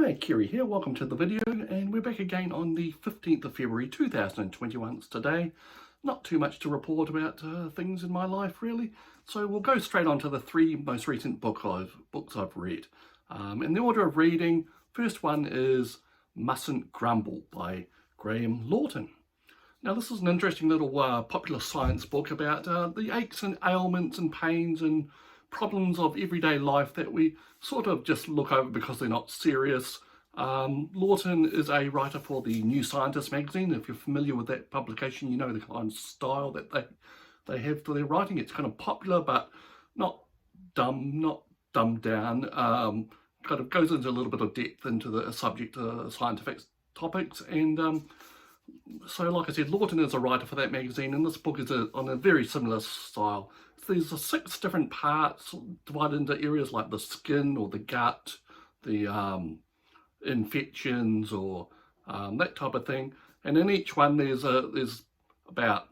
Hi, Kerry here, welcome to the video, and we're back again on the 15th of February 2021. It's today. Not too much to report about things in my life really, so we'll go straight on to the three most recent books I've read. In the order of reading, first one is Mustn't Grumble by Lawton. Now this is an interesting little popular science book about the aches and ailments and pains and problems of everyday life that we sort of just look over because they're not serious. Lawton is a writer for the New Scientist magazine. If you're familiar with that publication, you know the kind of style that they have for their writing. It's kind of popular but not dumbed down. Kind of goes into a little bit of depth into the subject scientific topics, and so like I said, Lawton is a writer for that magazine, and this book is on a very similar style. There's 6 different parts divided into areas like the skin or the gut, the infections or that type of thing. And in each one there's about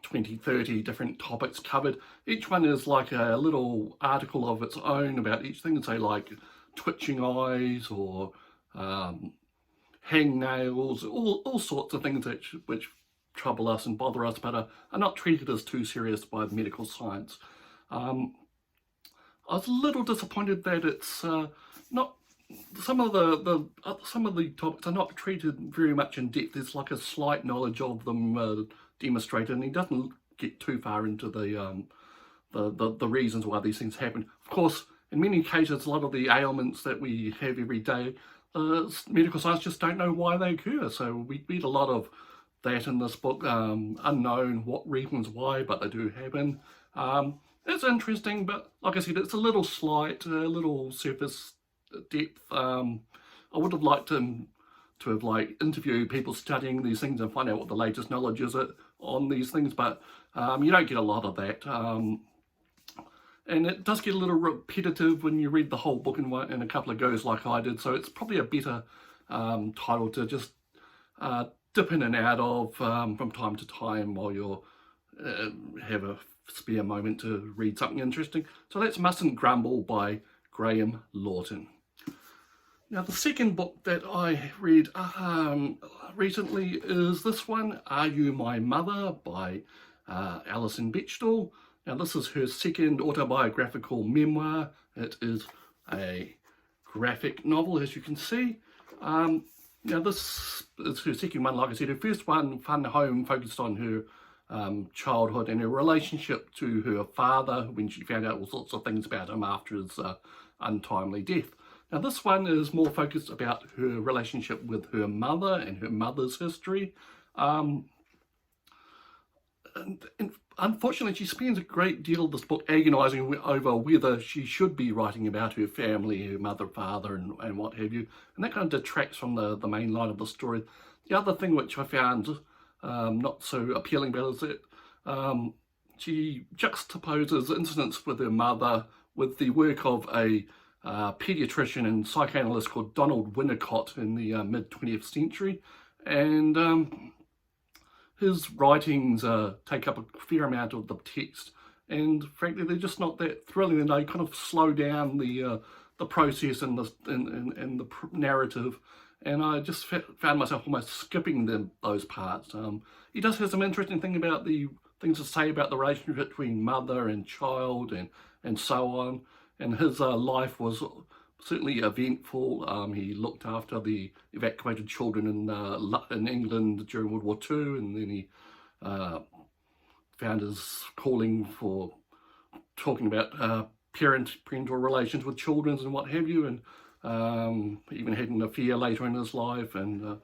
20-30 different topics covered. Each one is like a little article of its own about each thing, say like twitching eyes or hangnails, all sorts of things which trouble us and bother us, but are not treated as too serious by medical science. I was a little disappointed that it's not. Some of the topics are not treated very much in depth. There's like a slight knowledge of them demonstrated, and he doesn't get too far into the reasons why these things happen. Of course, in many cases, a lot of the ailments that we have every day, medical science just don't know why they occur. So we read a lot of that in this book, unknown what reasons why, but they do happen. It's interesting, but like I said, it's a little slight, a little surface depth. I would have liked to have like interviewed people studying these things and find out what the latest knowledge is on these things, but you don't get a lot of that. And it does get a little repetitive when you read the whole book in a couple of goes like I did, so it's probably a better title to just dip in and out of from time to time while you're have a spare moment to read something interesting. So that's Mustn't Grumble by Lawton. Now the second book that I read recently is this one, Are You My Mother by Alison Bechdel. Now this is her second autobiographical memoir. It is a graphic novel, as you can see. Now this is her second one, like I said. Her first one, Fun Home, focused on her childhood and her relationship to her father when she found out all sorts of things about him after his untimely death. Now this one is more focused about her relationship with her mother and her mother's history. And unfortunately, she spends a great deal of this book agonising over whether she should be writing about her family, her mother, father, and what have you. And that kind of detracts from the main line of the story. The other thing which I found not so appealing about is that she juxtaposes incidents with her mother with the work of a paediatrician and psychoanalyst called Donald Winnicott in the mid-20th century. And his writings take up a fair amount of the text, and frankly they're just not that thrilling, and they kind of slow down the process and the narrative, and I just found myself almost skipping those parts. He does have some interesting things to say about the relationship between mother and child and so on, and his life was certainly eventful. He looked after the evacuated children in England during World War II, and then he found his calling for talking about parental relations with children and what have you, and even had an affair later in his life, and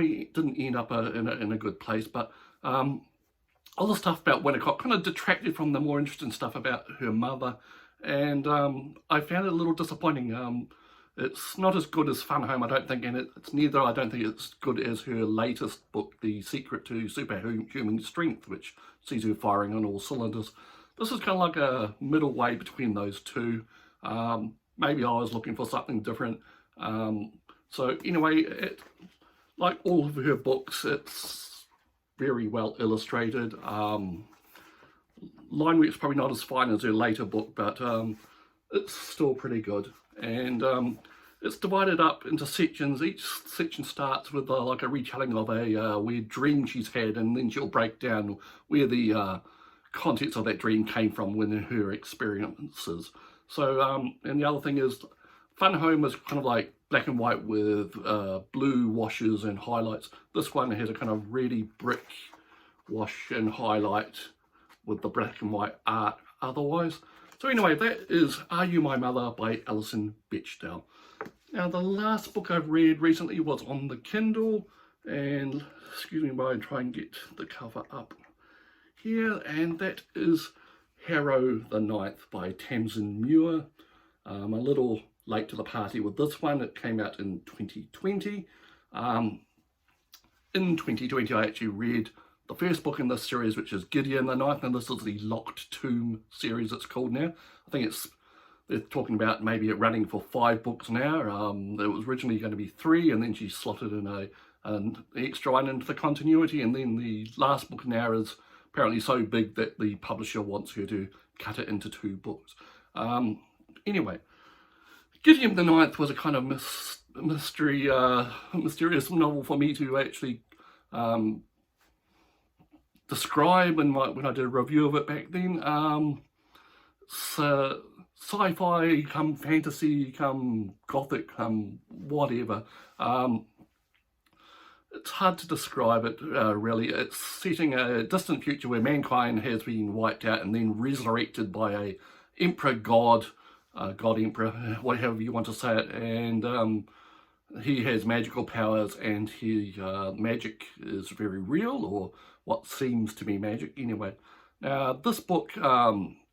he didn't end up in a good place. But all the stuff about Winnicott kind of detracted from the more interesting stuff about her mother, and I found it a little disappointing. It's not as good as Fun Home, I don't think, and I don't think it's good as her latest book, The Secret to Superhuman Strength, which sees her firing on all cylinders. This is kind of like a middle way between those two. Maybe I was looking for something different. So anyway, like all of her books, it's very well illustrated. Line work's probably not as fine as her later book, but it's still pretty good. And it's divided up into sections. Each section starts with like a retelling of a weird dream she's had, and then she'll break down where the context of that dream came from when her experiences. So, and the other thing is, Fun Home is kind of like black and white with blue washes and highlights. This one has a kind of really brick wash and highlight with the black and white art otherwise. So anyway, that is Are You My Mother by Alison Bechdel. Now, the last book I've read recently was on the Kindle, and excuse me while I try and get the cover up here, and that is Harrow the Ninth by Tamsyn Muir. I'm a little late to the party with this one. It came out in 2020. In 2020, I actually read the first book in this series, which is Gideon the Ninth, and this is the Locked Tomb series it's called now. I think they're talking about maybe it running for 5 books now. It was originally going to be 3, and then she slotted in an extra one into the continuity, and then the last book now is apparently so big that the publisher wants her to cut it into 2 books. Anyway, Gideon the Ninth was a kind of mysterious novel for me to actually describe when I did a review of it back then. So sci-fi, come fantasy, come gothic, whatever. It's hard to describe it, really. It's setting a distant future where mankind has been wiped out and then resurrected by a emperor god, emperor, whatever you want to say it, and he has magical powers, and his magic is very real, or what seems to be magic anyway. Now, this book,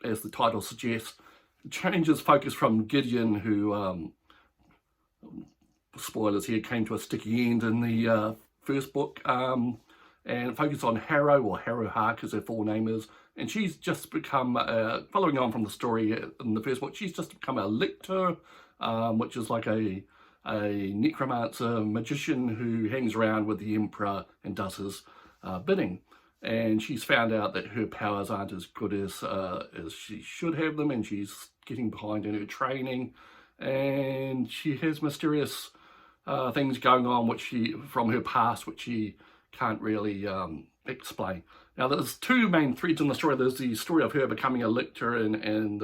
as the title suggests, changes focus from Gideon, who, spoilers here, came to a sticky end in the first book, and focus on Harrow, or Harrow Hark as her full name is, and she's just become, following on from the story in the first book, she's just become a lictor, which is like a necromancer, magician who hangs around with the emperor and does his bidding. And she's found out that her powers aren't as good as she should have them, and she's getting behind in her training, and she has mysterious things going on from her past which she can't really explain. Now, there's 2 main threads in the story. There's the story of her becoming a lictor and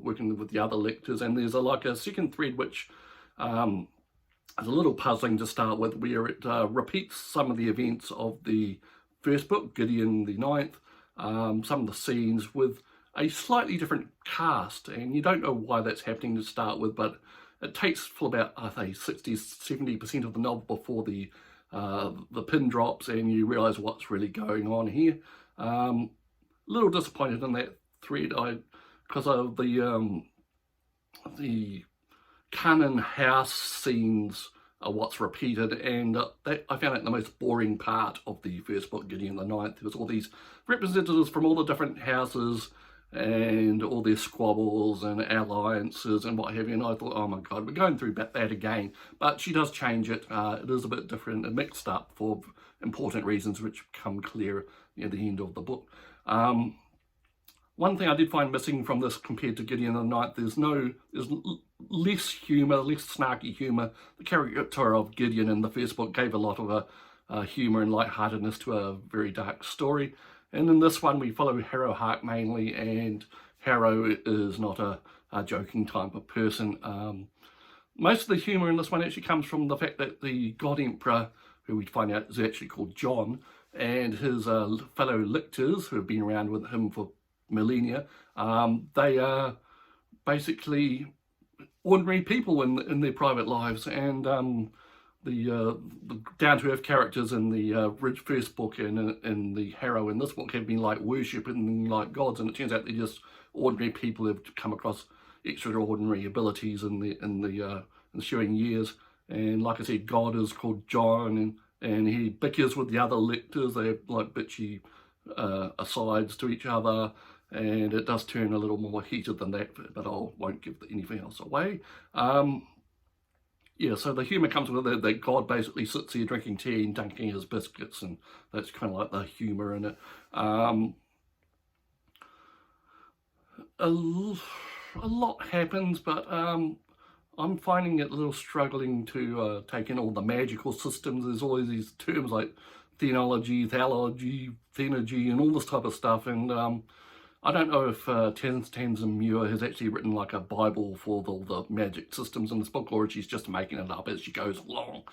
working with the other lictors, and there's like a second thread which is a little puzzling to start with, where it repeats some of the events of the first book, Gideon the Ninth, some of the scenes with a slightly different cast, and you don't know why that's happening to start with, but it takes for about, I think, 60-70% of the novel before the pin drops and you realise what's really going on here. A little disappointed in that thread, because of the canon house scenes are what's repeated, and I found that the most boring part of the first book, Gideon the Ninth. There was all these representatives from all the different houses and all their squabbles and alliances and what have you, and I thought, oh my god, we're going through that again. But she does change it. It is a bit different and mixed up for important reasons which become clear near the end of the book. One thing I did find missing from this compared to Gideon the Ninth, there's less humour, less snarky humour. The character of Gideon in the first book gave a lot of humour and lightheartedness to a very dark story. And in this one, we follow Harrow Hark mainly, and Harrow is not a joking type of person. Most of the humour in this one actually comes from the fact that the God Emperor, who we find out is actually called John, and his fellow lictors, who have been around with him for millennia, they are basically ordinary people in their private lives, and the down-to-earth characters in the first book and in the Harrow in this book have been like worshipping like gods, and it turns out they're just ordinary people who have come across extraordinary abilities in the ensuing years. And like I said, God is called John, and he bickers with the other lictors. They have like bitchy asides to each other, and it does turn a little more heated than that, but I won't give anything else away. Yeah, so the humour comes with it, that God basically sits here drinking tea and dunking his biscuits, and that's kind of like the humour in it. A lot happens, but I'm finding it a little struggling to take in all the magical systems. There's always these terms like theology, theology, thenergy, and all this type of stuff. And I don't know if Tamsyn Muir has actually written like a Bible for all the magic systems in this book, or if she's just making it up as she goes along.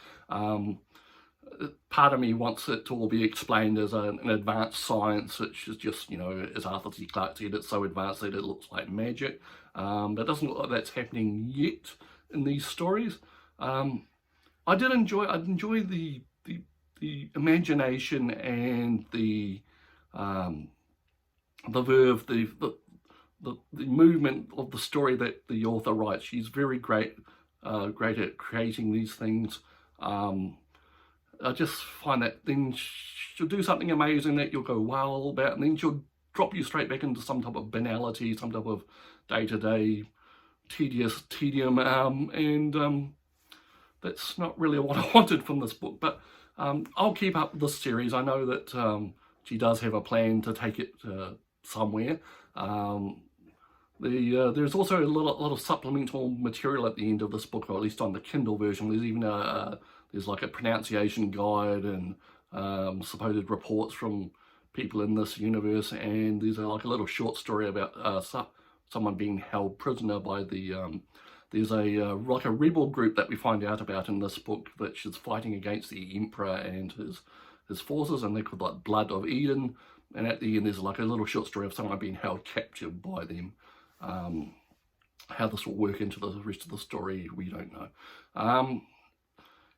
Part of me wants it to all be explained as an advanced science, which is just, you know, as Arthur C. Clarke said, it's so advanced that it looks like magic. That doesn't look like that's happening yet in these stories. I did enjoy the imagination and the verve, the movement of the story that the author writes. She's very great at creating these things. I just find that then she'll do something amazing that you'll go wow about, and then she'll drop you straight back into some type of banality, some type of day-to-day tedium, and that's not really what I wanted from this book. But I'll keep up this series. I know that she does have a plan to take it somewhere. There's also a lot of supplemental material at the end of this book, or at least on the Kindle version. There's even there's like a pronunciation guide and supposed reports from people in this universe, and there's like a little short story about someone being held prisoner by the there's like a rebel group that we find out about in this book, which is fighting against the Emperor and his forces, and they're called like Blood of Eden. And at the end there's like a little short story of someone being held captured by them. How this will work into the rest of the story, we don't know.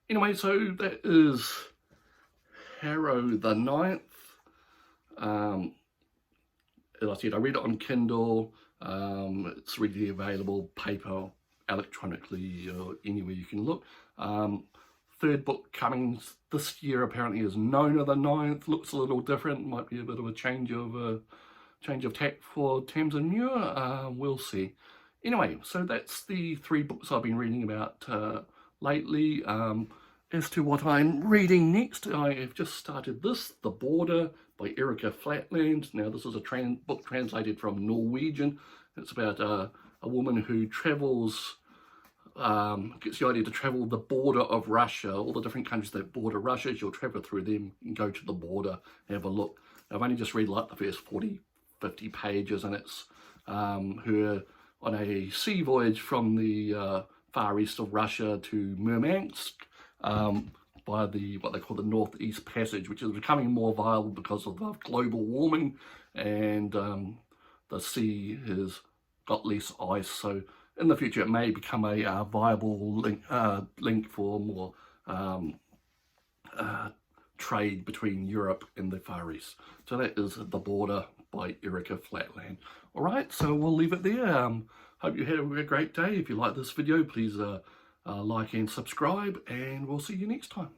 Anyway, so that is Harrow the Ninth. As I said, I read it on Kindle. It's readily available, paper, electronically, or anywhere you can look. Third book coming this year apparently is Nona the Ninth. Looks a little different. Might be a bit of a change of tack for Tamsyn Muir. We'll see. Anyway, so that's the 3 books I've been reading about lately. As to what I'm reading next, I have just started this, The Border by Erica Flatland. Now this is a book translated from Norwegian. It's about a woman who travels, gets the idea to travel the border of Russia, all the different countries that border Russia. She'll travel through them and go to the border, have a look. I've only just read like the first 40-50 pages, and it's her on a sea voyage from the far east of Russia to Murmansk by what they call the Northeast Passage, which is becoming more viable because of global warming, and the sea has got less ice. So in the future it may become a viable link for more trade between Europe and the Far East. So that is The Border by Erica Flatland. Alright, so we'll leave it there. Hope you had a great day. If you like this video, please like and subscribe, and we'll see you next time.